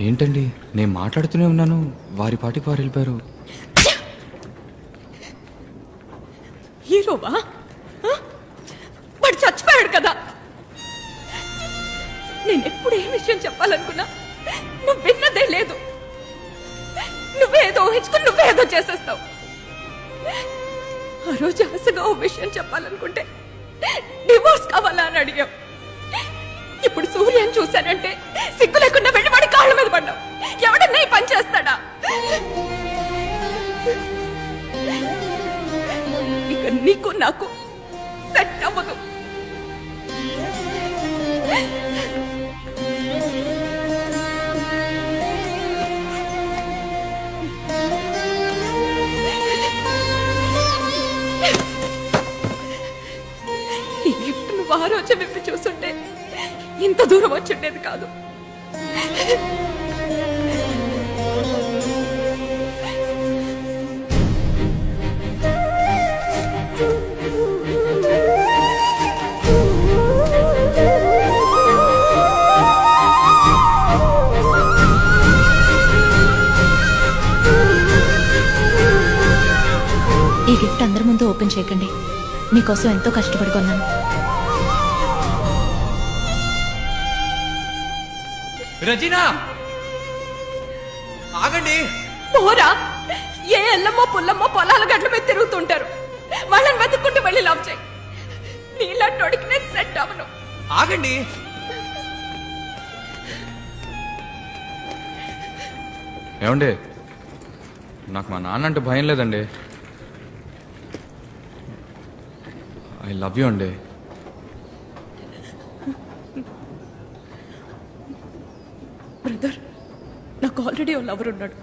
ఏంటండి, నేను మాట్లాడుతూనే ఉన్నాను, వారి పాటికి వారు వెళ్ళిపోయారు. హీరోవా? వాడు చచ్చిపోయాడు కదా. నేను ఎప్పుడు ఏ విషయం చెప్పాలనుకున్నా నువ్వు విన్నదే లేదు. నువ్వేదో ఊహించుకుని నువ్వేదో చేసేస్తావు. ఆ రోజు ఆశగా ఓ విషయం చెప్పాలనుకుంటే డివోర్స్ కావాలా అని అడిగావు. ఇప్పుడు సూర్యని చూశానంటే సిగ్గు లేకుండా వెళ్ళి వాడి కాళ్ళ మీద పడ్డావు. ఎవడన్నా ఈ పని చేస్తాడా? ఇక నీకు నాకు సెట్ అవ్వదు. ఈ గిఫ్ట్ నువ్వు ఆ రోజు విప్పి చూస్తుంటే ఇంత దూరం వచ్చిండేది కాదు. ఈ గిఫ్ట్ అందరి ముందు ఓపెన్ చేయకండి. మీకోసం ఎంతో కష్టపడి కొన్నాను. రజీనా, ఆగండి. పోరా, ఏ ఎల్లమ్మో పుల్లమ్మో పొలాల గడ్ల మీద తిరుగుతుంటారు. వాళ్ళని వెతుక్కుంటూ వెళ్ళి లవ్ చేయి. నీళ్ళకి నేను సెట్ అవను. ఆగండి. ఏమండి, నాకు మా నాన్న అంటే భయం లేదండి. ఐ లవ్ యూ అండి. బ్రదర్, నాకు ఆల్రెడీ ఓ లవర్ ఉన్నాడు.